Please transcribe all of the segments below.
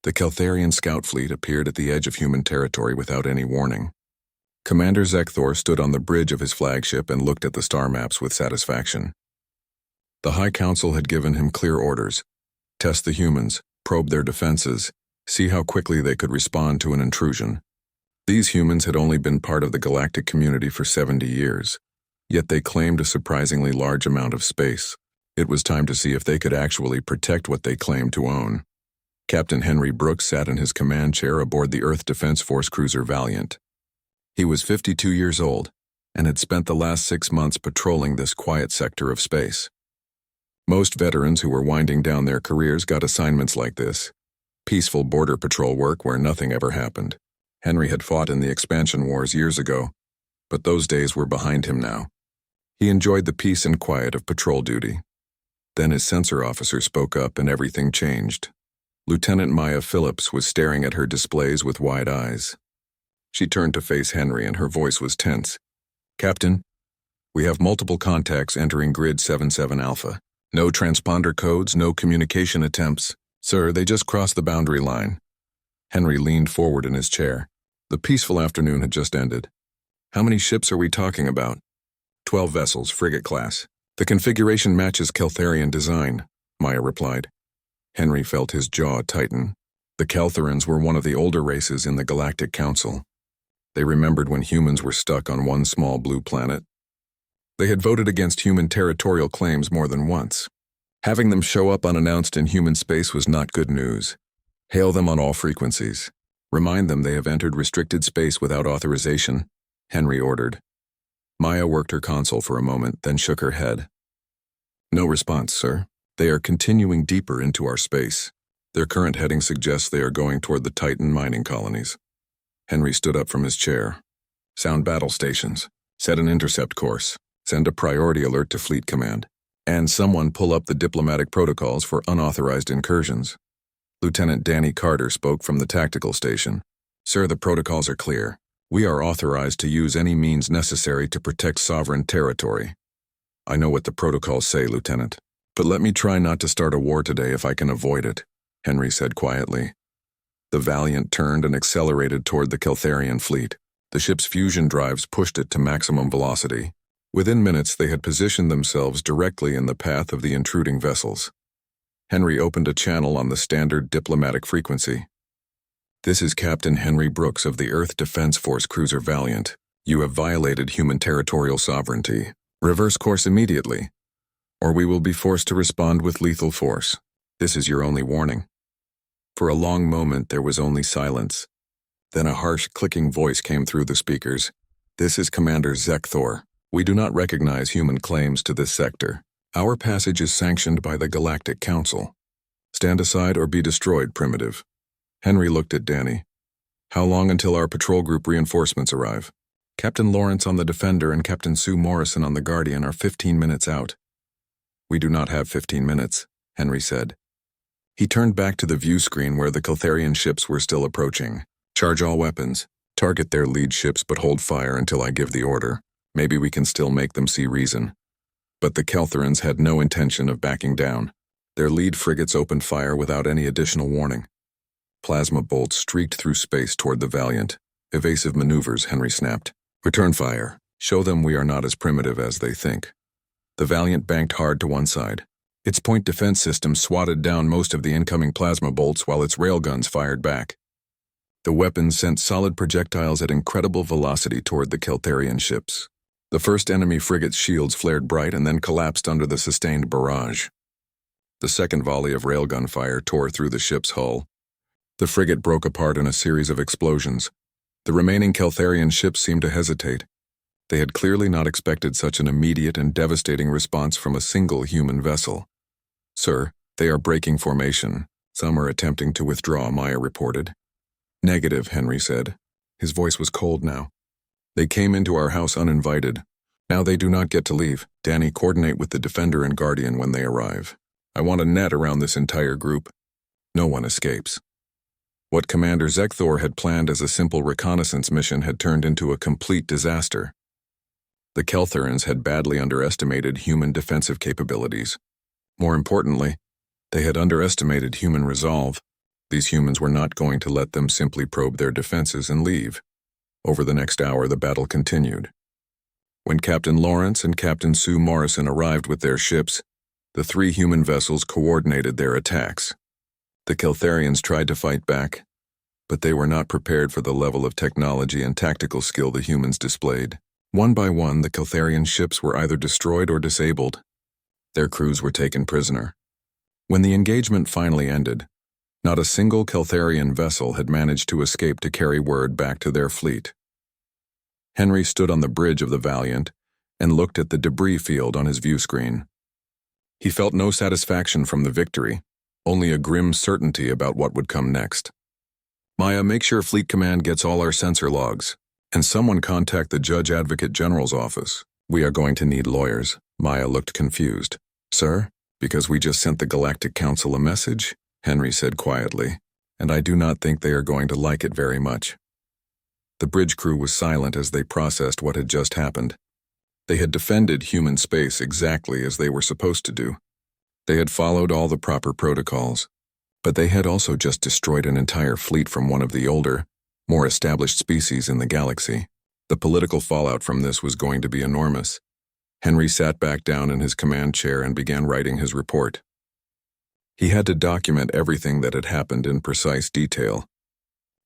The Keltharian scout fleet appeared at the edge of human territory without any warning. Commander Zekthor stood on the bridge of his flagship and looked at the star maps with satisfaction. The High Council had given him clear orders: test the humans, probe their defenses, see how quickly they could respond to an intrusion. These humans had only been part of the galactic community for 70 years, yet they claimed a surprisingly large amount of space. It was time to see if they could actually protect what they claimed to own. Captain Henry Brooks sat in his command chair aboard the Earth Defense Force cruiser Valiant. He was 52 years old and had spent the last 6 months patrolling this quiet sector of space. Most veterans who were winding down their careers got assignments like this: peaceful border patrol work where nothing ever happened. Henry had fought in the expansion wars years ago, but those days were behind him now. He enjoyed the peace and quiet of patrol duty. Then his sensor officer spoke up and everything changed. Lieutenant Maya Phillips was staring at her displays with wide eyes. She turned to face Henry and her voice was tense. "Captain, we have multiple contacts entering Grid 77 Alpha. No transponder codes, no communication attempts. Sir, they just crossed the boundary line." Henry leaned forward in his chair. The peaceful afternoon had just ended. "How many ships are we talking about?" 12 vessels, frigate class. "The configuration matches Keltharian design," Maya replied. Henry felt his jaw tighten. The Keltharans were one of the older races in the Galactic Council. They remembered when humans were stuck on one small blue planet. They had voted against human territorial claims more than once. Having them show up unannounced in human space was not good news. Hail them on all frequencies. Remind them they have entered restricted space without authorization, Henry ordered. Maya worked her console for a moment, then shook her head. "No response, sir. They are continuing deeper into our space. Their current heading suggests they are going toward the Titan mining colonies." Henry stood up from his chair. "Sound battle stations. Set an intercept course. Send a priority alert to Fleet Command. And someone pull up the diplomatic protocols for unauthorized incursions." Lieutenant Danny Carter spoke from the tactical station. "Sir, the protocols are clear. We are authorized to use any means necessary to protect sovereign territory." "I know what the protocols say, Lieutenant. But let me try not to start a war today if I can avoid it," Henry said quietly. The Valiant turned and accelerated toward the Keltharian fleet. The ship's fusion drives pushed it to maximum velocity. Within minutes, they had positioned themselves directly in the path of the intruding vessels. Henry opened a channel on the standard diplomatic frequency. "This is Captain Henry Brooks of the Earth Defense Force cruiser Valiant. You have violated human territorial sovereignty. Reverse course immediately, or we will be forced to respond with lethal force. This is your only warning." For a long moment, there was only silence. Then a harsh, clicking voice came through the speakers. "This is Commander Zekthor. We do not recognize human claims to this sector. Our passage is sanctioned by the Galactic Council. Stand aside or be destroyed, primitive." Henry looked at Danny. "How long until our patrol group reinforcements arrive?" "Captain Lawrence on the Defender and Captain Sue Morrison on the Guardian are 15 minutes out." "We do not have 15 minutes, Henry said. He turned back to the view screen where the Keltharian ships were still approaching. "Charge all weapons. Target their lead ships but hold fire until I give the order. Maybe we can still make them see reason." But the Keltharans had no intention of backing down. Their lead frigates opened fire without any additional warning. Plasma bolts streaked through space toward the Valiant. "Evasive maneuvers," Henry snapped. "Return fire. Show them we are not as primitive as they think." The Valiant banked hard to one side. Its point defense system swatted down most of the incoming plasma bolts while its railguns fired back. The weapons sent solid projectiles at incredible velocity toward the Keltharian ships. The first enemy frigate's shields flared bright and then collapsed under the sustained barrage. The second volley of railgun fire tore through the ship's hull. The frigate broke apart in a series of explosions. The remaining Keltharian ships seemed to hesitate. They had clearly not expected such an immediate and devastating response from a single human vessel. "Sir, they are breaking formation. Some are attempting to withdraw," Maya reported. "Negative," Henry said. His voice was cold now. "They came into our house uninvited. Now they do not get to leave. Danny, coordinate with the Defender and Guardian when they arrive. I want a net around this entire group. No one escapes." What Commander Zekthor had planned as a simple reconnaissance mission had turned into a complete disaster. The Keltharans had badly underestimated human defensive capabilities. More importantly, they had underestimated human resolve. These humans were not going to let them simply probe their defenses and leave. Over the next hour, the battle continued. When Captain Lawrence and Captain Sue Morrison arrived with their ships, the three human vessels coordinated their attacks. The Keltharians tried to fight back, but they were not prepared for the level of technology and tactical skill the humans displayed. One by one, the Keltharian ships were either destroyed or disabled. Their crews were taken prisoner. When the engagement finally ended, not a single Keltharian vessel had managed to escape to carry word back to their fleet. Henry stood on the bridge of the Valiant and looked at the debris field on his view screen. He felt no satisfaction from the victory, only a grim certainty about what would come next. Maya, make sure Fleet Command gets all our sensor logs, and someone contact the Judge Advocate General's office. We are going to need lawyers. Maya looked confused. Sir? Because we just sent the Galactic Council a message? Henry said quietly, and I do not think they are going to like it very much. The bridge crew was silent as they processed what had just happened. They had defended human space exactly as they were supposed to do. They had followed all the proper protocols, but they had also just destroyed an entire fleet from one of the older, more established species in the galaxy. The political fallout from this was going to be enormous. Henry sat back down in his command chair and began writing his report. He had to document everything that had happened in precise detail.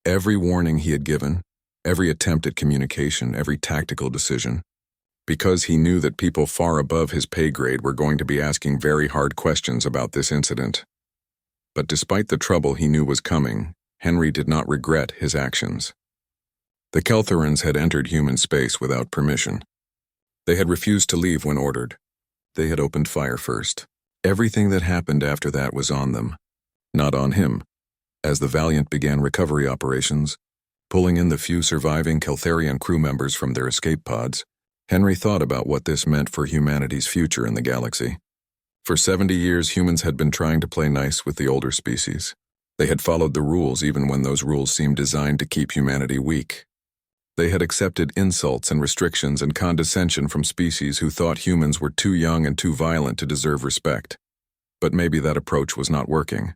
Every warning he had given, every attempt at communication, every tactical decision, because he knew that people far above his pay grade were going to be asking very hard questions about this incident. But despite the trouble he knew was coming, Henry did not regret his actions. The Keltharans had entered human space without permission. They had refused to leave when ordered. They had opened fire first. Everything that happened after that was on them, not on him. As the Valiant began recovery operations, pulling in the few surviving Keltharian crew members from their escape pods, Henry thought about what this meant for humanity's future in the galaxy. For 70 years, humans had been trying to play nice with the older species. They had followed the rules even when those rules seemed designed to keep humanity weak. They had accepted insults and restrictions and condescension from species who thought humans were too young and too violent to deserve respect. But maybe that approach was not working.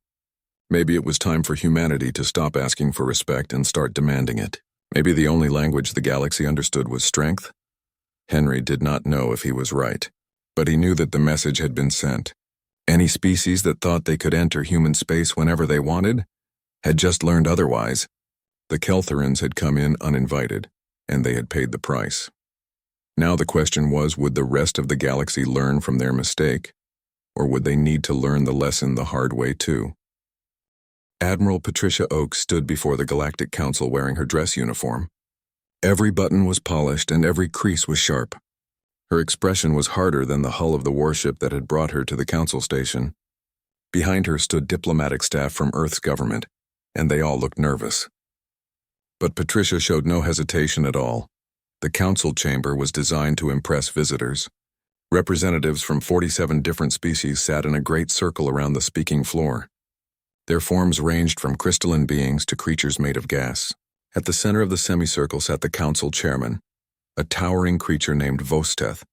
Maybe it was time for humanity to stop asking for respect and start demanding it. Maybe the only language the galaxy understood was strength. Henry did not know if he was right, but he knew that the message had been sent. Any species that thought they could enter human space whenever they wanted had just learned otherwise. The Keltharans had come in uninvited, and they had paid the price. Now the question was, would the rest of the galaxy learn from their mistake, or would they need to learn the lesson the hard way too? Admiral Patricia Oakes stood before the Galactic Council wearing her dress uniform. Every button was polished and every crease was sharp. Her expression was harder than the hull of the warship that had brought her to the council station. Behind her stood diplomatic staff from Earth's government, and they all looked nervous. But Patricia showed no hesitation at all. The council chamber was designed to impress visitors. Representatives from 47 different species sat in a great circle around the speaking floor. Their forms ranged from crystalline beings to creatures made of gas. At the center of the semicircle sat the council chairman, a towering creature named Vosteth.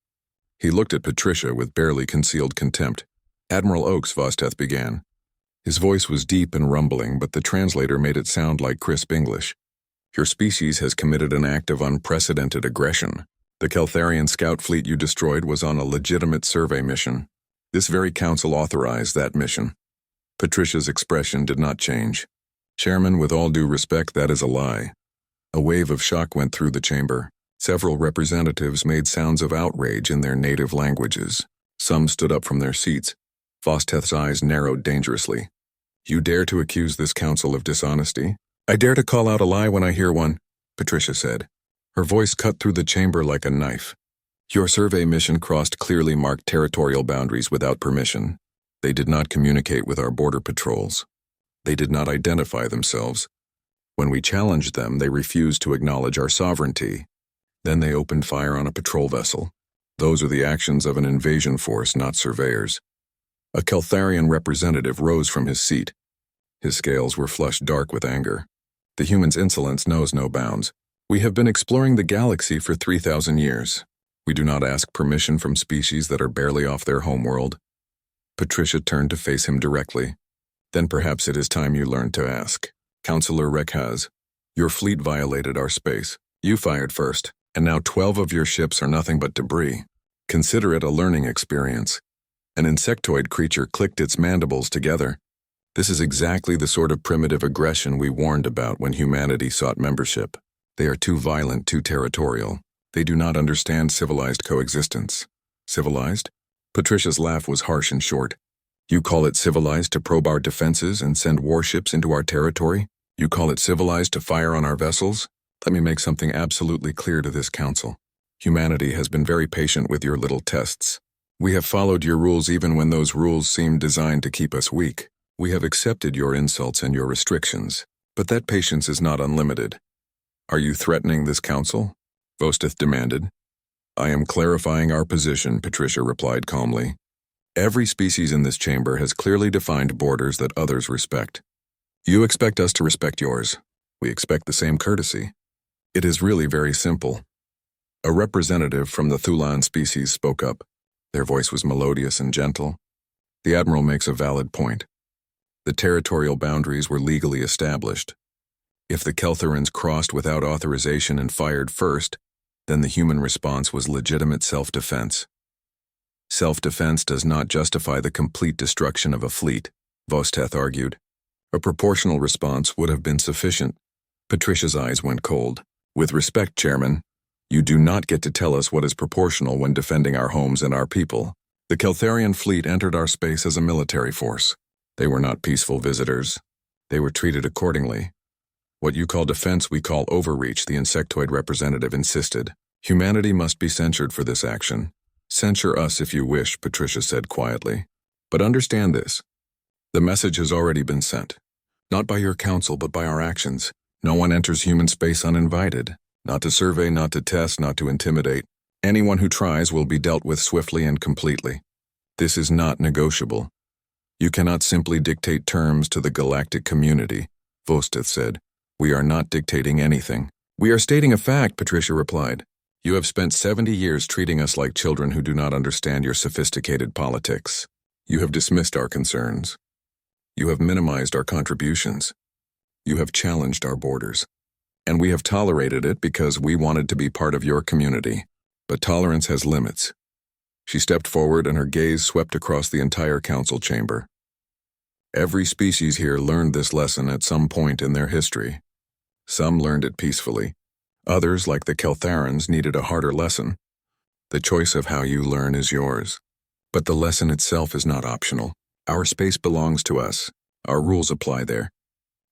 He looked at Patricia with barely concealed contempt. Admiral Oakes, Vosteth began. His voice was deep and rumbling, but the translator made it sound like crisp English. Your species has committed an act of unprecedented aggression. The Keltharian scout fleet you destroyed was on a legitimate survey mission. This very council authorized that mission. Patricia's expression did not change. Chairman, with all due respect, that is a lie. A wave of shock went through the chamber. Several representatives made sounds of outrage in their native languages. Some stood up from their seats. Vosteth's eyes narrowed dangerously. You dare to accuse this council of dishonesty? I dare to call out a lie when I hear one, Patricia said. Her voice cut through the chamber like a knife. Your survey mission crossed clearly marked territorial boundaries without permission. They did not communicate with our border patrols. They did not identify themselves. When we challenged them, they refused to acknowledge our sovereignty. Then they opened fire on a patrol vessel. Those are the actions of an invasion force, not surveyors. A Keltharian representative rose from his seat. His scales were flushed dark with anger. The human's insolence knows no bounds. We have been exploring the galaxy for 3,000 years. We do not ask permission from species that are barely off their homeworld. Patricia turned to face him directly. Then perhaps it is time you learned to ask. Counselor Rekhaz, your fleet violated our space. You fired first, and now 12 of your ships are nothing but debris. Consider it a learning experience. An insectoid creature clicked its mandibles together. This is exactly the sort of primitive aggression we warned about when humanity sought membership. They are too violent, too territorial. They do not understand civilized coexistence. Civilized? Patricia's laugh was harsh and short. You call it civilized to probe our defenses and send warships into our territory? You call it civilized to fire on our vessels? Let me make something absolutely clear to this council. Humanity has been very patient with your little tests. We have followed your rules even when those rules seemed designed to keep us weak. We have accepted your insults and your restrictions, but that patience is not unlimited. Are you threatening this council? Vosteth demanded. I am clarifying our position, Patricia replied calmly. Every species in this chamber has clearly defined borders that others respect. You expect us to respect yours. We expect the same courtesy. It is really very simple. A representative from the Thulan species spoke up. Their voice was melodious and gentle. The Admiral makes a valid point. The territorial boundaries were legally established. If the Keltherans crossed without authorization and fired first, then the human response was legitimate self-defense. Self-defense does not justify the complete destruction of a fleet, Vosteth argued. A proportional response would have been sufficient. Patricia's eyes went cold. With respect, Chairman, you do not get to tell us what is proportional when defending our homes and our people. The Keltharian fleet entered our space as a military force. They were not peaceful visitors. They were treated accordingly. What you call defense, we call overreach, the insectoid representative insisted. Humanity must be censured for this action. Censure us if you wish, Patricia said quietly. But understand this. The message has already been sent. Not by your council, but by our actions. No one enters human space uninvited. Not to survey, not to test, not to intimidate. Anyone who tries will be dealt with swiftly and completely. This is not negotiable. You cannot simply dictate terms to the galactic community, Vosteth said. We are not dictating anything. We are stating a fact, Patricia replied. You have spent 70 years treating us like children who do not understand your sophisticated politics. You have dismissed our concerns. You have minimized our contributions. You have challenged our borders. And we have tolerated it because we wanted to be part of your community. But tolerance has limits. She stepped forward and her gaze swept across the entire council chamber. Every species here learned this lesson at some point in their history. Some learned it peacefully. Others, like the Keltharans, needed a harder lesson. The choice of how you learn is yours. But the lesson itself is not optional. Our space belongs to us. Our rules apply there.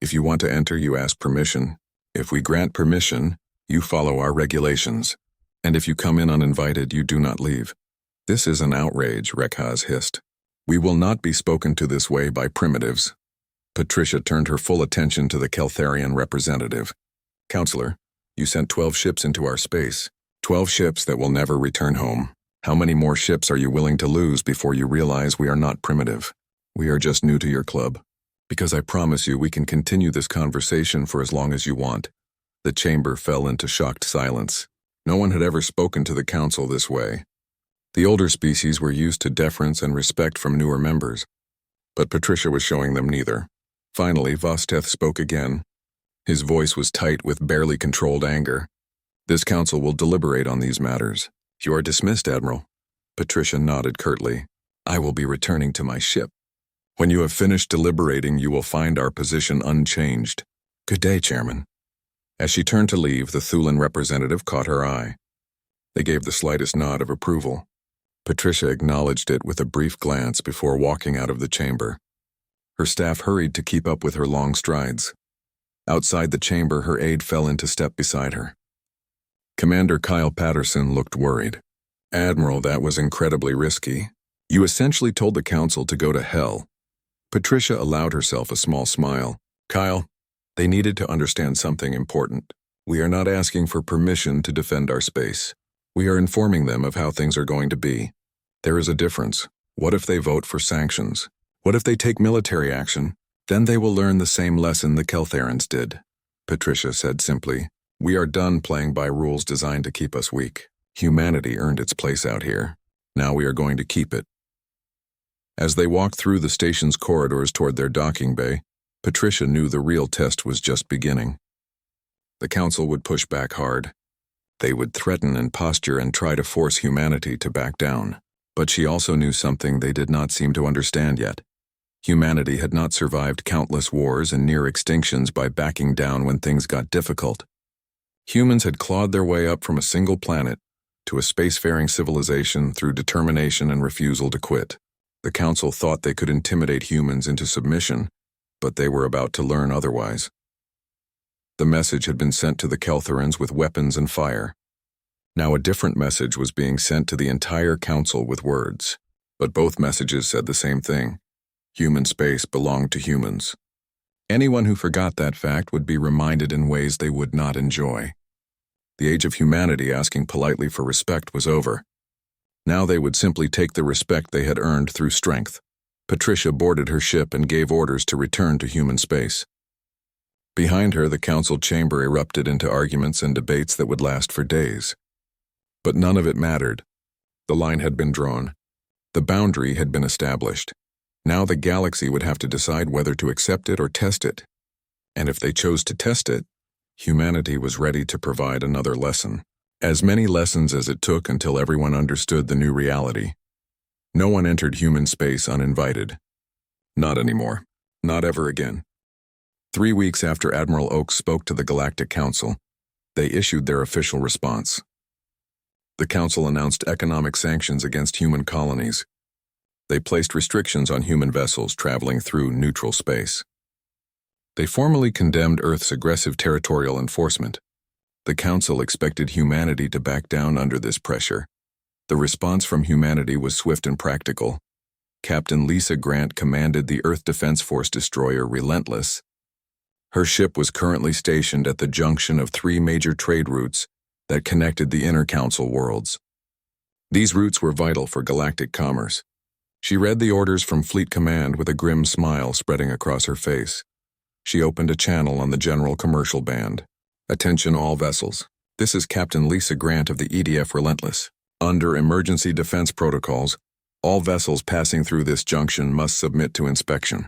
If you want to enter, you ask permission. If we grant permission, you follow our regulations. And if you come in uninvited, you do not leave. This is an outrage, Rekhaz hissed. We will not be spoken to this way by primitives. Patricia turned her full attention to the Keltharian representative. Counselor, you sent 12 ships into our space. 12 ships that will never return home. How many more ships are you willing to lose before you realize we are not primitive? We are just new to your club. Because I promise you we can continue this conversation for as long as you want. The chamber fell into shocked silence. No one had ever spoken to the council this way. The older species were used to deference and respect from newer members. But Patricia was showing them neither. Finally, Vosteth spoke again. His voice was tight with barely controlled anger. This council will deliberate on these matters. You are dismissed, Admiral. Patricia nodded curtly. I will be returning to my ship. When you have finished deliberating, you will find our position unchanged. Good day, Chairman. As she turned to leave, the Thulan representative caught her eye. They gave the slightest nod of approval. Patricia acknowledged it with a brief glance before walking out of the chamber. Her staff hurried to keep up with her long strides. Outside the chamber, her aide fell into step beside her. Commander Kyle Patterson looked worried. Admiral, that was incredibly risky. You essentially told the council to go to hell. Patricia allowed herself a small smile. Kyle, they needed to understand something important. We are not asking for permission to defend our space. We are informing them of how things are going to be. There is a difference. What if they vote for sanctions? What if they take military action? Then they will learn the same lesson the Keltharans did. Patricia said simply, we are done playing by rules designed to keep us weak. Humanity earned its place out here. Now we are going to keep it. As they walked through the station's corridors toward their docking bay, Patricia knew the real test was just beginning. The Council would push back hard. They would threaten and posture and try to force humanity to back down. But she also knew something they did not seem to understand yet. Humanity had not survived countless wars and near extinctions by backing down when things got difficult. Humans had clawed their way up from a single planet to a spacefaring civilization through determination and refusal to quit. The Council thought they could intimidate humans into submission, but they were about to learn otherwise. The message had been sent to the Keltherans with weapons and fire. Now a different message was being sent to the entire Council with words. But both messages said the same thing. Human space belonged to humans. Anyone who forgot that fact would be reminded in ways they would not enjoy. The age of humanity asking politely for respect was over. Now they would simply take the respect they had earned through strength. Patricia boarded her ship and gave orders to return to human space. Behind her, the Council chamber erupted into arguments and debates that would last for days. But none of it mattered. The line had been drawn. The boundary had been established. Now the galaxy would have to decide whether to accept it or test it. And if they chose to test it, humanity was ready to provide another lesson. As many lessons as it took until everyone understood the new reality. No one entered human space uninvited. Not anymore. Not ever again. 3 weeks after Admiral Oakes spoke to the Galactic Council, they issued their official response. The Council announced economic sanctions against human colonies. They placed restrictions on human vessels traveling through neutral space. They formally condemned Earth's aggressive territorial enforcement. The Council expected humanity to back down under this pressure. The response from humanity was swift and practical. Captain Lisa Grant commanded the Earth Defense Force destroyer Relentless. Her ship was currently stationed at the junction of 3 major trade routes that connected the inner Council worlds. These routes were vital for galactic commerce. She read the orders from Fleet Command with a grim smile spreading across her face. She opened a channel on the general commercial band. Attention all vessels. This is Captain Lisa Grant of the EDF Relentless. Under emergency defense protocols, all vessels passing through this junction must submit to inspection.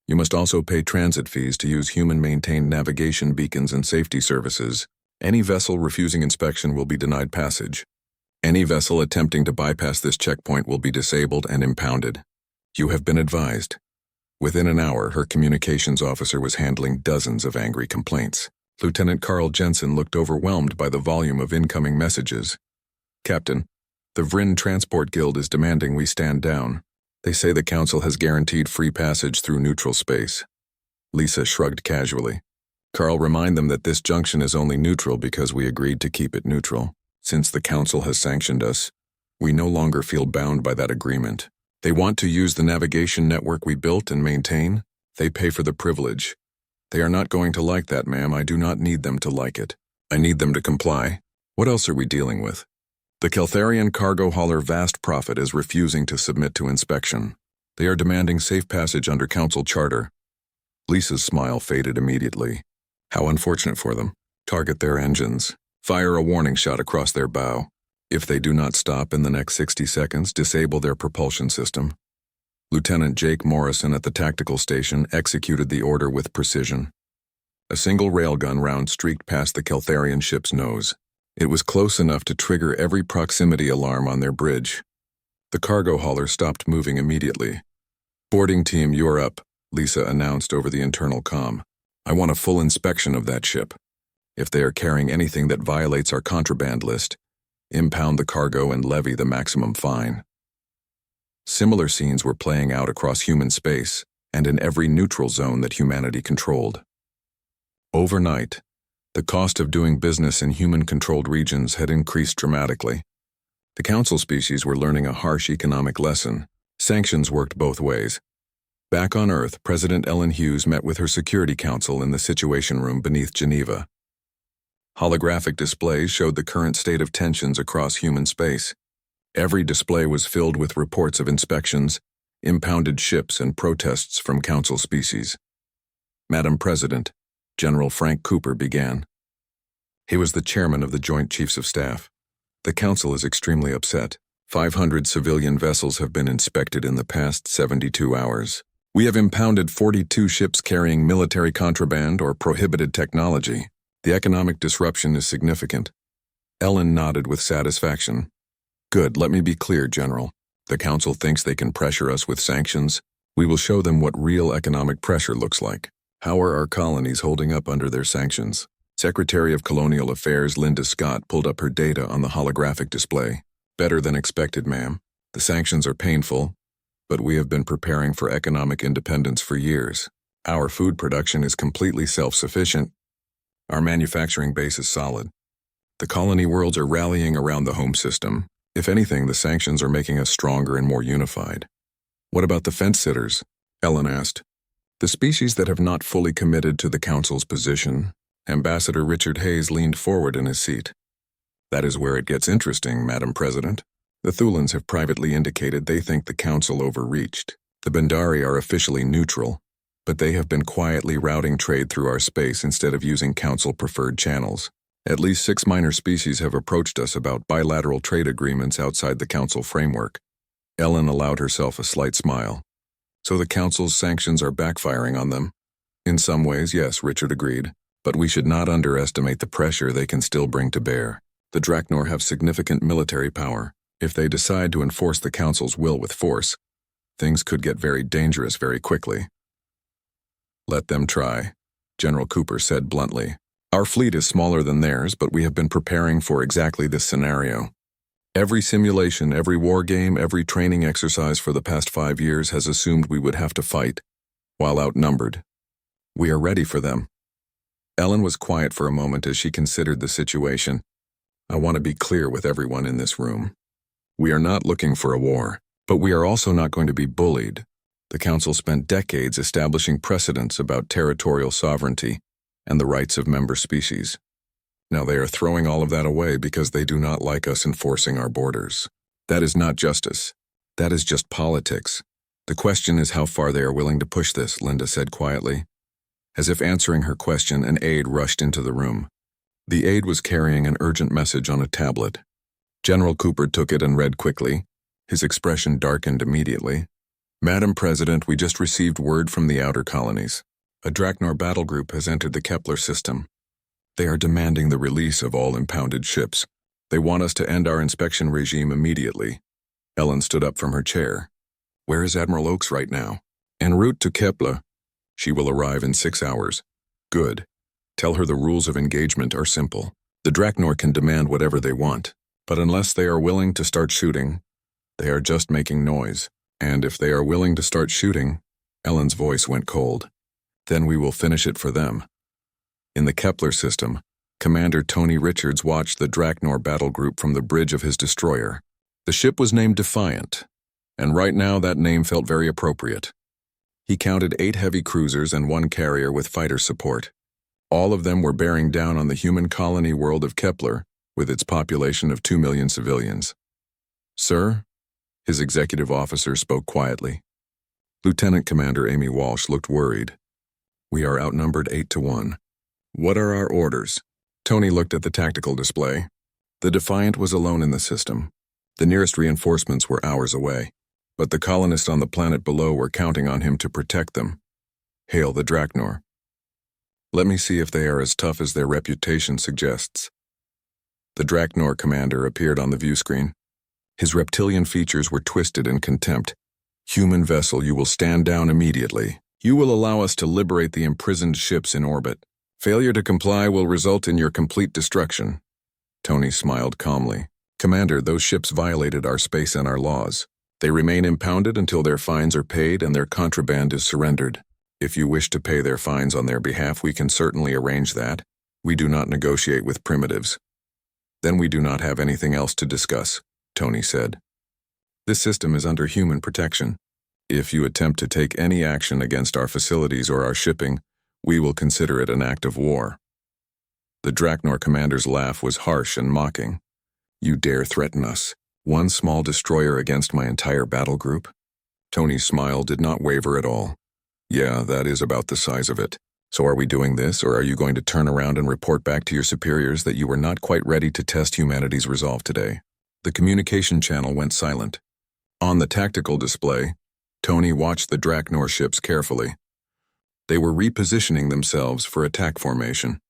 You must also pay transit fees to use human-maintained navigation beacons and safety services. Any vessel refusing inspection will be denied passage. Any vessel attempting to bypass this checkpoint will be disabled and impounded. You have been advised. Within an hour, her communications officer was handling dozens of angry complaints. Lieutenant Carl Jensen looked overwhelmed by the volume of incoming messages. Captain, the Vryn Transport Guild is demanding we stand down. They say the Council has guaranteed free passage through neutral space. Lisa shrugged casually. Carl, remind them that this junction is only neutral because we agreed to keep it neutral. Since the Council has sanctioned us, we no longer feel bound by that agreement. They want to use the navigation network we built and maintain. They pay for the privilege. They are not going to like that, ma'am. I do not need them to like it. I need them to comply. What else are we dealing with? The Keltharian cargo hauler Vast Prophet is refusing to submit to inspection. They are demanding safe passage under Council charter. Lisa's smile faded immediately. How unfortunate for them. Target their engines. Fire a warning shot across their bow. If they do not stop in the next 60 seconds, disable their propulsion system. Lieutenant Jake Morrison at the tactical station executed the order with precision. A single railgun round streaked past the Keltharian ship's nose. It was close enough to trigger every proximity alarm on their bridge. The cargo hauler stopped moving immediately. Boarding team, you're up, Lisa announced over the internal comm. I want a full inspection of that ship. If they are carrying anything that violates our contraband list, impound the cargo and levy the maximum fine. Similar scenes were playing out across human space and in every neutral zone that humanity controlled. Overnight, the cost of doing business in human-controlled regions had increased dramatically. The Council species were learning a harsh economic lesson. Sanctions worked both ways. Back on Earth, President Ellen Hughes met with her Security Council in the Situation Room beneath Geneva. Holographic displays showed the current state of tensions across human space. Every display was filled with reports of inspections, impounded ships, and protests from Council species. Madam President, General Frank Cooper began. He was the chairman of the Joint Chiefs of Staff. The Council is extremely upset. 500 civilian vessels have been inspected in the past 72 hours. We have impounded 42 ships carrying military contraband or prohibited technology. The economic disruption is significant. Ellen nodded with satisfaction. Good, let me be clear, General. The Council thinks they can pressure us with sanctions. We will show them what real economic pressure looks like. How are our colonies holding up under their sanctions? Secretary of Colonial Affairs Linda Scott pulled up her data on the holographic display. Better than expected, ma'am. The sanctions are painful, but we have been preparing for economic independence for years. Our food production is completely self-sufficient. Our manufacturing base is solid. The colony worlds are rallying around the home system. If anything, the sanctions are making us stronger and more unified. What about the fence-sitters? Ellen asked. The species that have not fully committed to the Council's position. Ambassador Richard Hayes leaned forward in his seat. That is where it gets interesting, Madam President. The Thulans have privately indicated they think the Council overreached. The Bendari are officially neutral, but they have been quietly routing trade through our space instead of using Council-preferred channels. At least 6 minor species have approached us about bilateral trade agreements outside the Council framework. Ellen allowed herself a slight smile. So the Council's sanctions are backfiring on them? In some ways, yes, Richard agreed, but we should not underestimate the pressure they can still bring to bear. The Draknor have significant military power. If they decide to enforce the Council's will with force, things could get very dangerous very quickly. Let them try, General Cooper said bluntly. Our fleet is smaller than theirs, but we have been preparing for exactly this scenario. Every simulation, every war game, every training exercise for the past 5 years has assumed we would have to fight, while outnumbered. We are ready for them. Ellen was quiet for a moment as she considered the situation. I want to be clear with everyone in this room. We are not looking for a war, but we are also not going to be bullied. The Council spent decades establishing precedents about territorial sovereignty and the rights of member species. Now they are throwing all of that away because they do not like us enforcing our borders. That is not justice. That is just politics. The question is how far they are willing to push this, Linda said quietly. As if answering her question, an aide rushed into the room. The aide was carrying an urgent message on a tablet. General Cooper took it and read quickly. His expression darkened immediately. Madam President, we just received word from the outer colonies. A Draknor battle group has entered the Kepler system. They are demanding the release of all impounded ships. They want us to end our inspection regime immediately. Ellen stood up from her chair. Where is Admiral Oakes right now? En route to Kepler. She will arrive in 6 hours. Good. Tell her the rules of engagement are simple. The Draknor can demand whatever they want, but unless they are willing to start shooting, they are just making noise. And if they are willing to start shooting, Ellen's voice went cold. Then we will finish it for them. In the Kepler system, Commander Tony Richards watched the Draknor battle group from the bridge of his destroyer. The ship was named Defiant, and right now that name felt very appropriate. He counted 8 heavy cruisers and 1 carrier with fighter support. All of them were bearing down on the human colony world of Kepler, with its population of 2 million civilians. Sir? His executive officer spoke quietly. Lieutenant Commander Amy Walsh looked worried. We are outnumbered 8-1. What are our orders? Tony looked at the tactical display. The Defiant was alone in the system. The nearest reinforcements were hours away, but the colonists on the planet below were counting on him to protect them. Hail the Draknor. Let me see if they are as tough as their reputation suggests. The Draknor commander appeared on the view screen. His reptilian features were twisted in contempt. Human vessel, you will stand down immediately. You will allow us to liberate the imprisoned ships in orbit. Failure to comply will result in your complete destruction. Tony smiled calmly. Commander, those ships violated our space and our laws. They remain impounded until their fines are paid and their contraband is surrendered. If you wish to pay their fines on their behalf, we can certainly arrange that. We do not negotiate with primitives. Then we do not have anything else to discuss, Tony said. This system is under human protection. If you attempt to take any action against our facilities or our shipping, we will consider it an act of war. The Draknor commander's laugh was harsh and mocking. You dare threaten us? One small destroyer against my entire battle group? Tony's smile did not waver at all. Yeah, that is about the size of it. So are we doing this, or are you going to turn around and report back to your superiors that you were not quite ready to test humanity's resolve today? The communication channel went silent. On the tactical display, Tony watched the Draknor ships carefully. They were repositioning themselves for attack formation.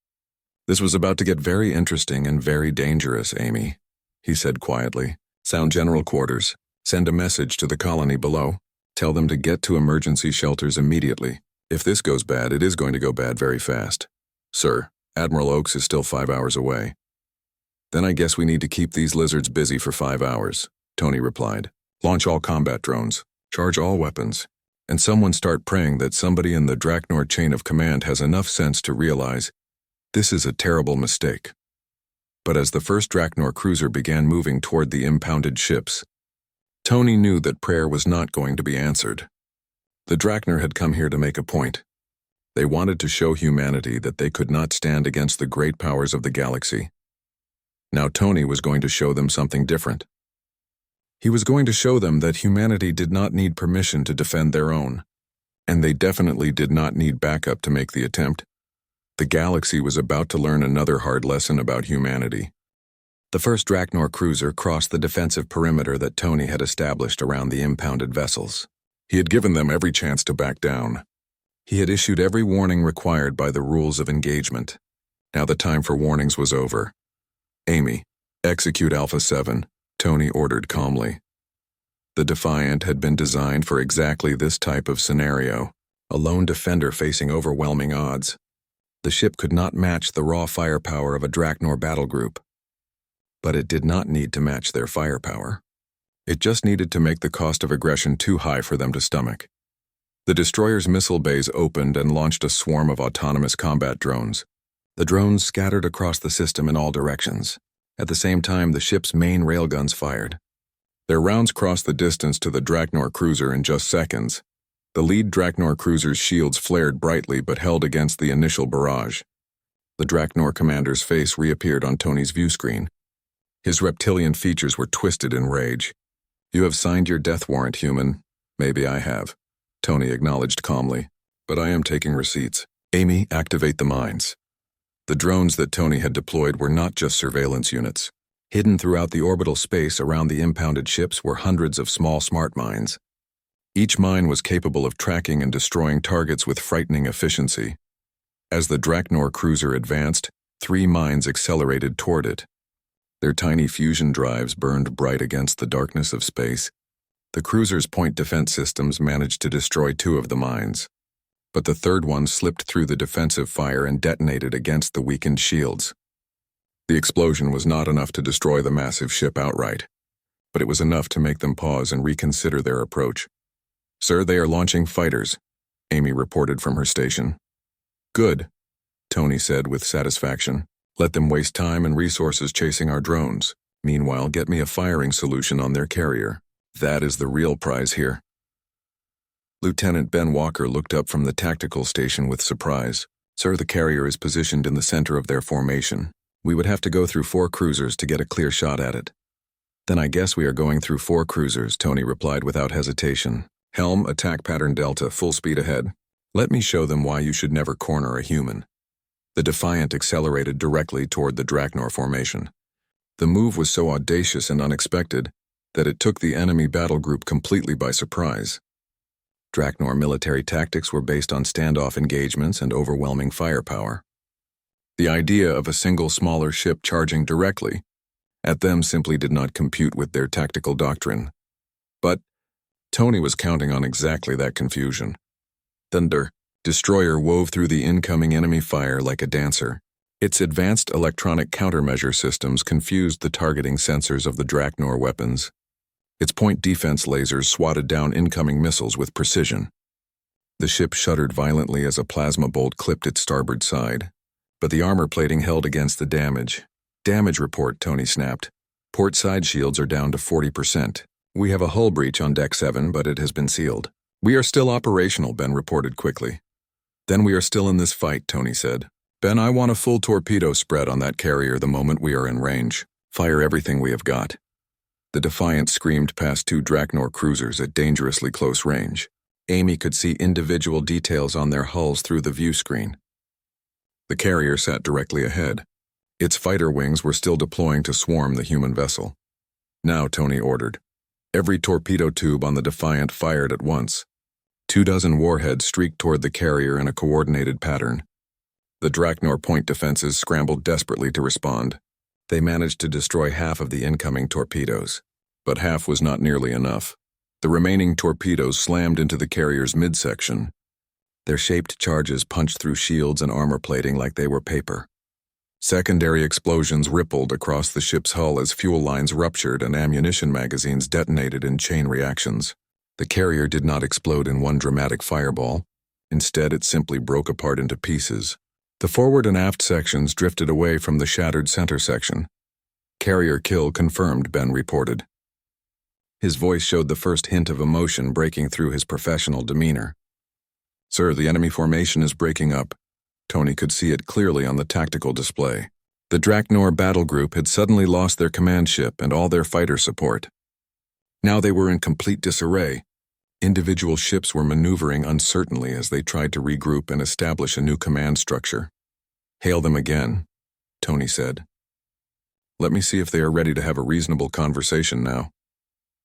"This was about to get very interesting and very dangerous, Amy," he said quietly. "Sound general quarters. Send a message to the colony below. Tell them to get to emergency shelters immediately. If this goes bad, it is going to go bad very fast. Sir, Admiral Oakes is still 5 hours away." "Then I guess we need to keep these lizards busy for 5 hours," Tony replied. "Launch all combat drones. Charge all weapons. And someone start praying that somebody in the Draknor chain of command has enough sense to realize this is a terrible mistake." But as the first Draknor cruiser began moving toward the impounded ships, Tony knew that prayer was not going to be answered. The Draknor had come here to make a point. They wanted to show humanity that they could not stand against the great powers of the galaxy. Now Tony was going to show them something different. He was going to show them that humanity did not need permission to defend their own, and they definitely did not need backup to make the attempt. The galaxy was about to learn another hard lesson about humanity. The first Draknor cruiser crossed the defensive perimeter that Tony had established around the impounded vessels. He had given them every chance to back down. He had issued every warning required by the rules of engagement. Now the time for warnings was over. "Amy, execute Alpha 7, Tony ordered calmly. The Defiant had been designed for exactly this type of scenario, a lone defender facing overwhelming odds. The ship could not match the raw firepower of a Draknor battle group. But it did not need to match their firepower. It just needed to make the cost of aggression too high for them to stomach. The destroyer's missile bays opened and launched a swarm of autonomous combat drones. The drones scattered across the system in all directions. At the same time, the ship's main railguns fired. Their rounds crossed the distance to the Draknor cruiser in just seconds. The lead Draknor cruiser's shields flared brightly but held against the initial barrage. The Draknor commander's face reappeared on Tony's view screen. His reptilian features were twisted in rage. "You have signed your death warrant, human." "Maybe I have," Tony acknowledged calmly. "But I am taking receipts. Amy, activate the mines." The drones that Tony had deployed were not just surveillance units. Hidden throughout the orbital space around the impounded ships were hundreds of small smart mines. Each mine was capable of tracking and destroying targets with frightening efficiency. As the Draknor cruiser advanced, 3 mines accelerated toward it. Their tiny fusion drives burned bright against the darkness of space. The cruiser's point defense systems managed to destroy 2 of the mines, but the third one slipped through the defensive fire and detonated against the weakened shields. The explosion was not enough to destroy the massive ship outright, but it was enough to make them pause and reconsider their approach. "Sir, they are launching fighters," Amy reported from her station. "Good," Tony said with satisfaction. "Let them waste time and resources chasing our drones. Meanwhile, get me a firing solution on their carrier. That is the real prize here." Lieutenant Ben Walker looked up from the tactical station with surprise. "Sir, the carrier is positioned in the center of their formation. We would have to go through 4 cruisers to get a clear shot at it." "Then I guess we are going through 4 cruisers," Tony replied without hesitation. "Helm, attack pattern Delta, full speed ahead. Let me show them why you should never corner a human." The Defiant accelerated directly toward the Draknor formation. The move was so audacious and unexpected that it took the enemy battle group completely by surprise. Draknor military tactics were based on standoff engagements and overwhelming firepower. The idea of a single smaller ship charging directly at them simply did not compute with their tactical doctrine. But Tony was counting on exactly that confusion. Thunder, destroyer wove through the incoming enemy fire like a dancer. Its advanced electronic countermeasure systems confused the targeting sensors of the Draknor weapons. Its point defense lasers swatted down incoming missiles with precision. The ship shuddered violently as a plasma bolt clipped its starboard side, but the armor plating held against the damage. "Damage report," Tony snapped. "Port side shields are down to 40%. We have a hull breach on Deck 7, but it has been sealed." "We are still operational," Ben reported quickly. "Then we are still in this fight," Tony said. "Ben, I want a full torpedo spread on that carrier the moment we are in range. Fire everything we have got." The Defiant screamed past 2 Draknor cruisers at dangerously close range. Amy could see individual details on their hulls through the view screen. The carrier sat directly ahead. Its fighter wings were still deploying to swarm the human vessel. Now, Tony ordered. Every torpedo tube on the Defiant fired at once. 24 warheads streaked toward the carrier in a coordinated pattern. The Draknor point defenses scrambled desperately to respond. They managed to destroy half of the incoming torpedoes, but half was not nearly enough. The remaining torpedoes slammed into the carrier's midsection. Their shaped charges punched through shields and armor plating like they were paper. Secondary explosions rippled across the ship's hull as fuel lines ruptured and ammunition magazines detonated in chain reactions. The carrier did not explode in one dramatic fireball. Instead, it simply broke apart into pieces. The forward and aft sections drifted away from the shattered center section. Carrier kill confirmed, Ben reported. His voice showed the first hint of emotion breaking through his professional demeanor. Sir, the enemy formation is breaking up. Tony could see it clearly on the tactical display. The Draknor battle group had suddenly lost their command ship and all their fighter support. Now they were in complete disarray. Individual ships were maneuvering uncertainly as they tried to regroup and establish a new command structure. Hail them again, Tony said. Let me see if they are ready to have a reasonable conversation now.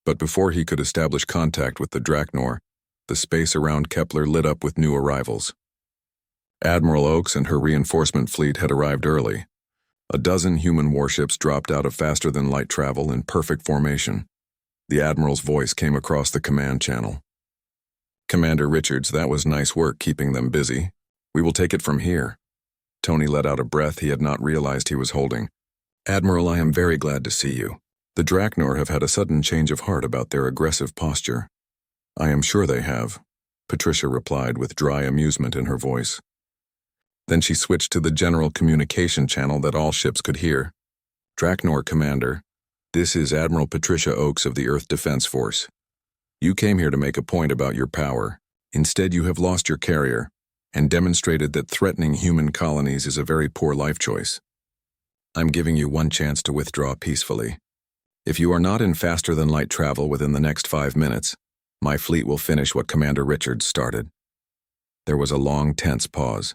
But before he could establish contact with the Draknor, the space around Kepler lit up with new arrivals. Admiral Oakes and her reinforcement fleet had arrived early. A dozen human warships dropped out of faster-than-light travel in perfect formation. The Admiral's voice came across the command channel. Commander Richards, that was nice work keeping them busy. We will take it from here. Tony let out a breath he had not realized he was holding. Admiral, I am very glad to see you. The Draknor have had a sudden change of heart about their aggressive posture. I am sure they have, Patricia replied with dry amusement in her voice. Then she switched to the general communication channel that all ships could hear. Draknor Commander, this is Admiral Patricia Oakes of the Earth Defense Force. You came here to make a point about your power. Instead, you have lost your carrier and demonstrated that threatening human colonies is a very poor life choice. I'm giving you one chance to withdraw peacefully. If you are not in faster-than-light travel within the next 5 minutes, my fleet will finish what Commander Richards started. There was a long, tense pause.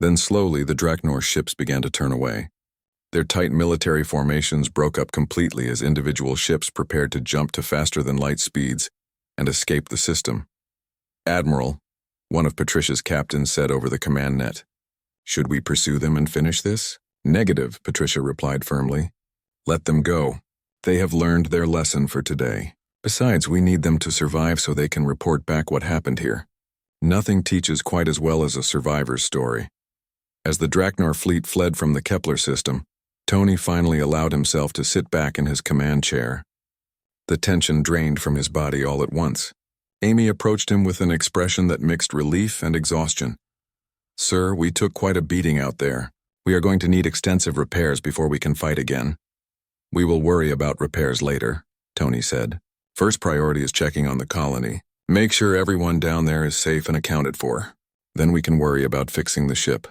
Then slowly the Draknor ships began to turn away. Their tight military formations broke up completely as individual ships prepared to jump to faster-than-light speeds and escape the system. Admiral, one of Patricia's captains said over the command net, should we pursue them and finish this? Negative, Patricia replied firmly. Let them go. They have learned their lesson for today. Besides, we need them to survive so they can report back what happened here. Nothing teaches quite as well as a survivor's story. As the Draknor fleet fled from the Kepler system, Tony finally allowed himself to sit back in his command chair. The tension drained from his body all at once. Amy approached him with an expression that mixed relief and exhaustion. Sir, we took quite a beating out there. We are going to need extensive repairs before we can fight again. We will worry about repairs later, Tony said. First priority is checking on the colony. Make sure everyone down there is safe and accounted for. Then we can worry about fixing the ship.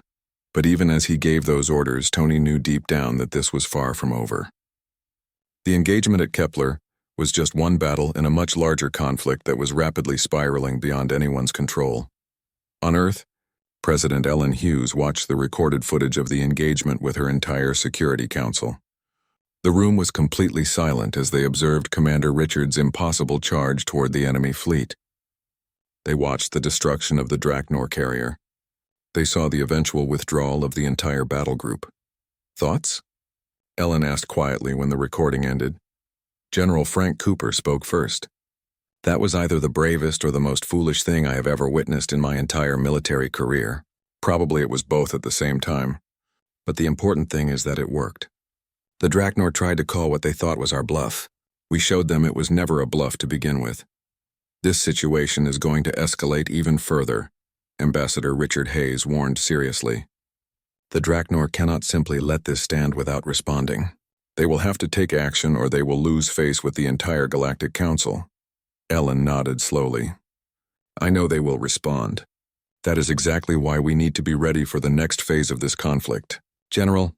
But even as he gave those orders, Tony knew deep down that this was far from over. The engagement at Kepler was just one battle in a much larger conflict that was rapidly spiraling beyond anyone's control. On Earth, President Ellen Hughes watched the recorded footage of the engagement with her entire Security Council. The room was completely silent as they observed Commander Richards' impossible charge toward the enemy fleet. They watched the destruction of the Draknor carrier. They saw the eventual withdrawal of the entire battle group. Thoughts? Ellen asked quietly when the recording ended. General Frank Cooper spoke first. That was either the bravest or the most foolish thing I have ever witnessed in my entire military career. Probably it was both at the same time. But the important thing is that it worked. The Draknor tried to call what they thought was our bluff. We showed them it was never a bluff to begin with. This situation is going to escalate even further, Ambassador Richard Hayes warned seriously. The Draknor cannot simply let this stand without responding. They will have to take action or they will lose face with the entire Galactic Council. Ellen nodded slowly. I know they will respond. That is exactly why we need to be ready for the next phase of this conflict. General,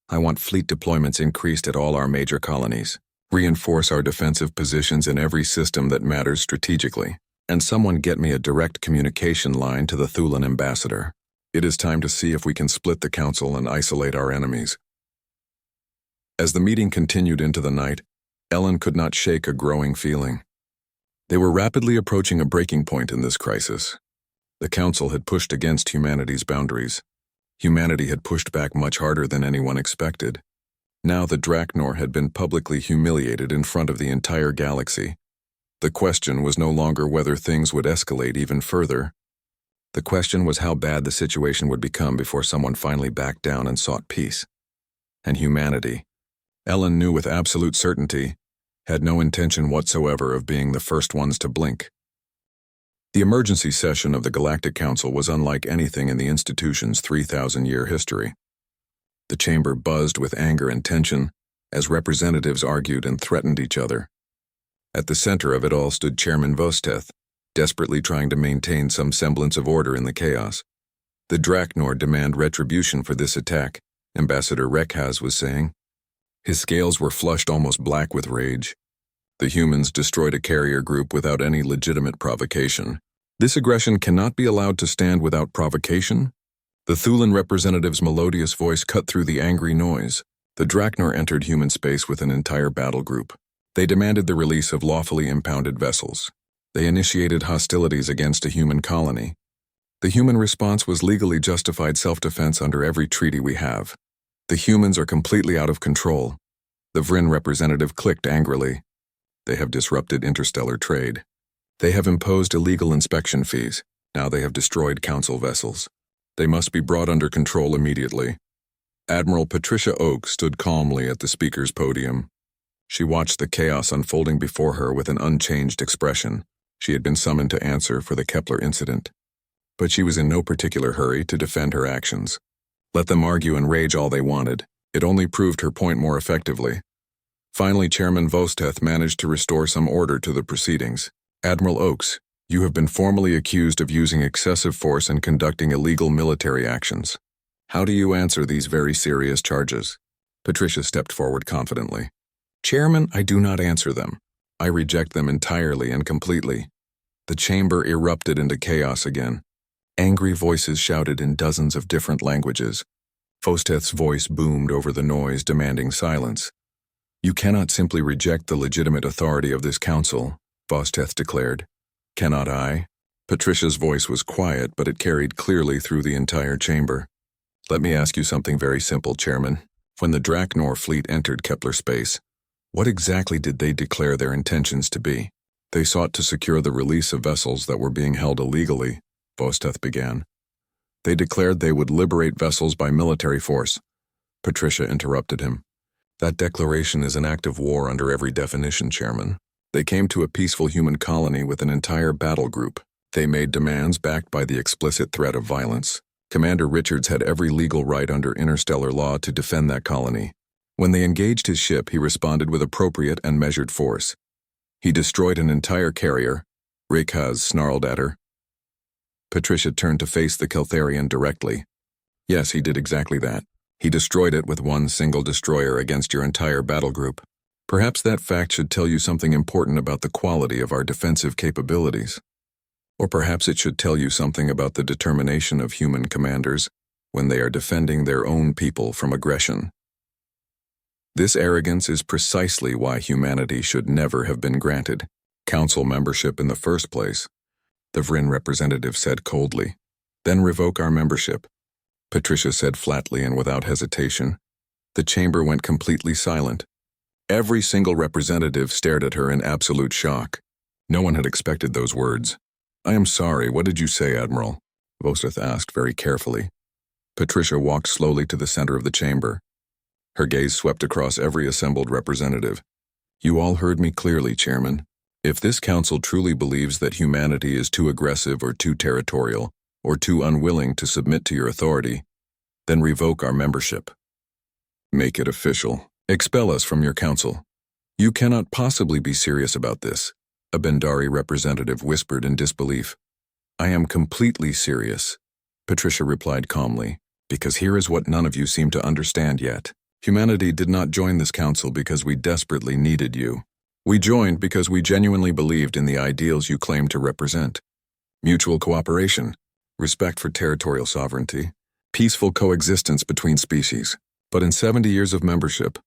I want fleet deployments increased at all our major colonies. Reinforce our defensive positions in every system that matters strategically. And someone get me a direct communication line to the Thulan ambassador. It is time to see if we can split the council and isolate our enemies. As the meeting continued into the night, Ellen could not shake a growing feeling. They were rapidly approaching a breaking point in this crisis. The Council had pushed against humanity's boundaries. Humanity had pushed back much harder than anyone expected. Now the Draknor had been publicly humiliated in front of the entire galaxy. The question was no longer whether things would escalate even further. The question was how bad the situation would become before someone finally backed down and sought peace. And humanity, Ellen knew with absolute certainty, had no intention whatsoever of being the first ones to blink. The emergency session of the Galactic Council was unlike anything in the institution's 3,000-year history. The chamber buzzed with anger and tension as representatives argued and threatened each other. At the center of it all stood Chairman Vosteth, desperately trying to maintain some semblance of order in the chaos. The Draknor demand retribution for this attack, Ambassador Rekhaz was saying. His scales were flushed almost black with rage. The humans destroyed a carrier group without any legitimate provocation. This aggression cannot be allowed to stand without provocation? The Thulan representative's melodious voice cut through the angry noise. The Draknor entered human space with an entire battle group. They demanded the release of lawfully impounded vessels. They initiated hostilities against a human colony. The human response was legally justified self-defense under every treaty we have. The humans are completely out of control. The Vryn representative clicked angrily. They have disrupted interstellar trade. They have imposed illegal inspection fees. Now they have destroyed council vessels. They must be brought under control immediately. Admiral Patricia Oak stood calmly at the speaker's podium. She watched the chaos unfolding before her with an unchanged expression. She had been summoned to answer for the Kepler incident. But she was in no particular hurry to defend her actions. Let them argue and rage all they wanted. It only proved her point more effectively. Finally, Chairman Vosteth managed to restore some order to the proceedings. Admiral Oakes, you have been formally accused of using excessive force and conducting illegal military actions. How do you answer these very serious charges? Patricia stepped forward confidently. Chairman, I do not answer them. I reject them entirely and completely. The chamber erupted into chaos again. Angry voices shouted in dozens of different languages. Vosteth's voice boomed over the noise, demanding silence. You cannot simply reject the legitimate authority of this council, Vosteth declared. Cannot I? Patricia's voice was quiet, but it carried clearly through the entire chamber. Let me ask you something very simple, Chairman. When the Draknor fleet entered Kepler space, what exactly did they declare their intentions to be? They sought to secure the release of vessels that were being held illegally, Vosteth began. They declared they would liberate vessels by military force. Patricia interrupted him. That declaration is an act of war under every definition, Chairman. They came to a peaceful human colony with an entire battle group. They made demands backed by the explicit threat of violence. Commander Richards had every legal right under interstellar law to defend that colony. When they engaged his ship, he responded with appropriate and measured force. He destroyed an entire carrier. Rekhaz snarled at her. Patricia turned to face the Keltharian directly. Yes, he did exactly that. He destroyed it with one single destroyer against your entire battle group. Perhaps that fact should tell you something important about the quality of our defensive capabilities. Or perhaps it should tell you something about the determination of human commanders when they are defending their own people from aggression. This arrogance is precisely why humanity should never have been granted council membership in the first place, the Vryn representative said coldly. Then revoke our membership, Patricia said flatly and without hesitation. The chamber went completely silent. Every single representative stared at her in absolute shock. No one had expected those words. I am sorry, what did you say, Admiral? Vosteth asked very carefully. Patricia walked slowly to the center of the chamber. Her gaze swept across every assembled representative. You all heard me clearly, Chairman. If this council truly believes that humanity is too aggressive or too territorial, or too unwilling to submit to your authority, then revoke our membership. Make it official. Expel us from your council. You cannot possibly be serious about this, a Bendari representative whispered in disbelief. I am completely serious, Patricia replied calmly, because here is what none of you seem to understand yet. Humanity did not join this council because we desperately needed you. We joined because we genuinely believed in the ideals you claim to represent. Mutual cooperation, respect for territorial sovereignty, peaceful coexistence between species. But in 70 years of membership,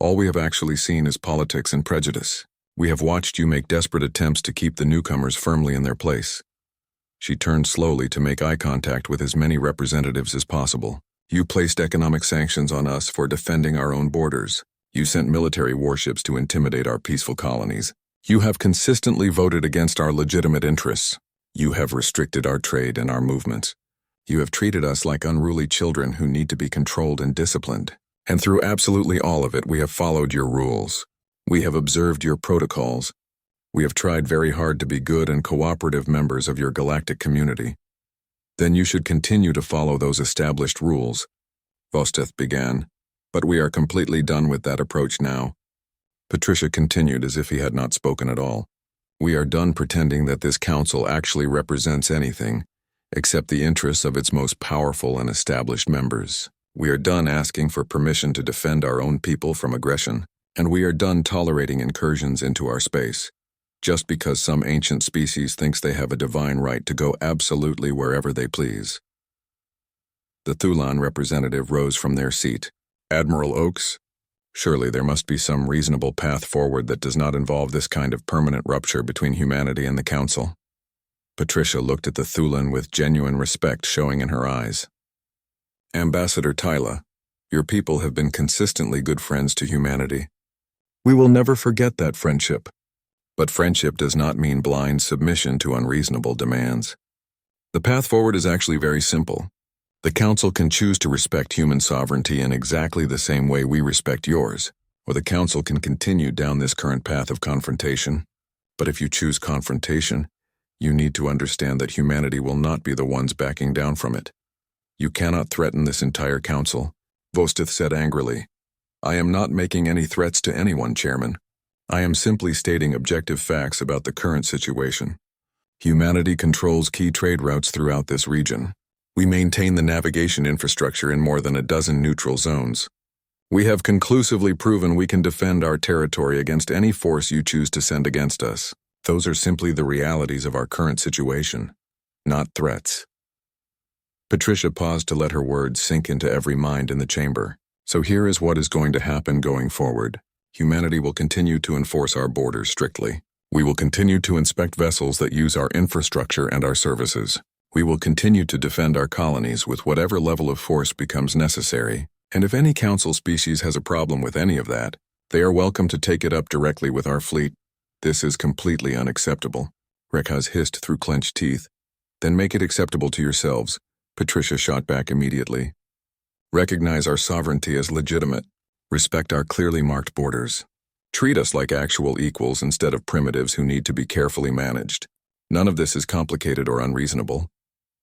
All we have actually seen is politics and prejudice. We have watched you make desperate attempts to keep the newcomers firmly in their place. She turned slowly to make eye contact with as many representatives as possible. You placed economic sanctions on us for defending our own borders. You sent military warships to intimidate our peaceful colonies. You have consistently voted against our legitimate interests. You have restricted our trade and our movements. You have treated us like unruly children who need to be controlled and disciplined. And through absolutely all of it, we have followed your rules. We have observed your protocols. We have tried very hard to be good and cooperative members of your galactic community. Then you should continue to follow those established rules, Vosteth began, but we are completely done with that approach now. Patricia continued as if he had not spoken at all. We are done pretending that this council actually represents anything, except the interests of its most powerful and established members. We are done asking for permission to defend our own people from aggression, and we are done tolerating incursions into our space, just because some ancient species thinks they have a divine right to go absolutely wherever they please. The Thulan representative rose from their seat. Admiral Oakes, surely there must be some reasonable path forward that does not involve this kind of permanent rupture between humanity and the Council. Patricia looked at the Thulan with genuine respect showing in her eyes. Ambassador Tyla, your people have been consistently good friends to humanity. We will never forget that friendship. But friendship does not mean blind submission to unreasonable demands. The path forward is actually very simple. The Council can choose to respect human sovereignty in exactly the same way we respect yours, or the Council can continue down this current path of confrontation. But if you choose confrontation, you need to understand that humanity will not be the ones backing down from it. You cannot threaten this entire Council, Vosteth said angrily. I am not making any threats to anyone, Chairman. I am simply stating objective facts about the current situation. Humanity controls key trade routes throughout this region. We maintain the navigation infrastructure in more than a dozen neutral zones. We have conclusively proven we can defend our territory against any force you choose to send against us. Those are simply the realities of our current situation, not threats. Patricia paused to let her words sink into every mind in the chamber. So here is what is going to happen going forward. Humanity will continue to enforce our borders strictly. We will continue to inspect vessels that use our infrastructure and our services. We will continue to defend our colonies with whatever level of force becomes necessary. And if any Council species has a problem with any of that, they are welcome to take it up directly with our fleet. This is completely unacceptable. Rekaz hissed through clenched teeth. Then make it acceptable to yourselves, Patricia shot back immediately. Recognize our sovereignty as legitimate. Respect our clearly marked borders. Treat us like actual equals instead of primitives who need to be carefully managed. None of this is complicated or unreasonable.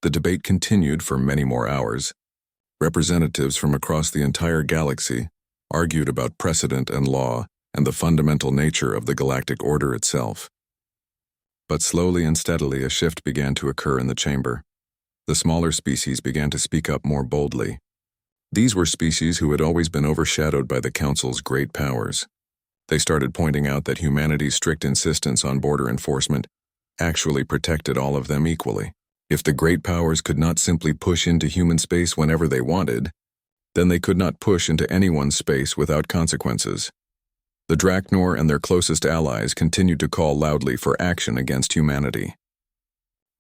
The debate continued for many more hours. Representatives from across the entire galaxy argued about precedent and law and the fundamental nature of the galactic order itself. But slowly and steadily a shift began to occur in the chamber. The smaller species began to speak up more boldly. These were species who had always been overshadowed by the Council's great powers. They started pointing out that humanity's strict insistence on border enforcement actually protected all of them equally. If the great powers could not simply push into human space whenever they wanted, then they could not push into anyone's space without consequences. The Draknor and their closest allies continued to call loudly for action against humanity.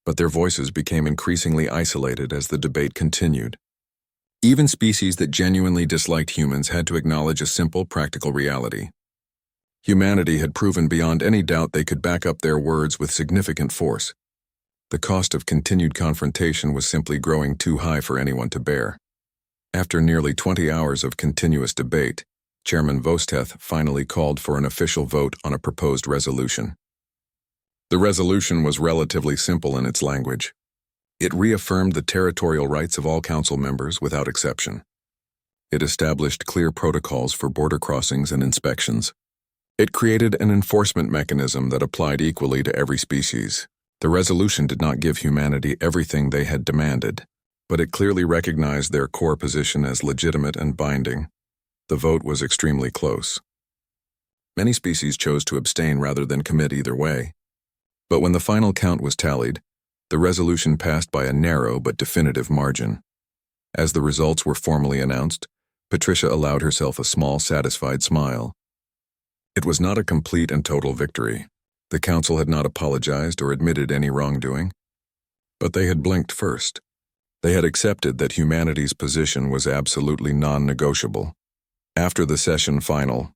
But their voices became increasingly isolated as the debate continued. Even species that genuinely disliked humans had to acknowledge a simple, practical reality. Humanity had proven beyond any doubt they could back up their words with significant force. The cost of continued confrontation was simply growing too high for anyone to bear. After nearly 20 hours of continuous debate, Chairman Vosteth finally called for an official vote on a proposed resolution. The resolution was relatively simple in its language. It reaffirmed the territorial rights of all Council members without exception. It established clear protocols for border crossings and inspections. It created an enforcement mechanism that applied equally to every species. The resolution did not give humanity everything they had demanded, but it clearly recognized their core position as legitimate and binding. The vote was extremely close. Many species chose to abstain rather than commit either way. But when the final count was tallied, the resolution passed by a narrow but definitive margin. As the results were formally announced, Patricia allowed herself a small, satisfied smile. It was not a complete and total victory. The council had not apologized or admitted any wrongdoing. But they had blinked first. They had accepted that humanity's position was absolutely non-negotiable. After the session final,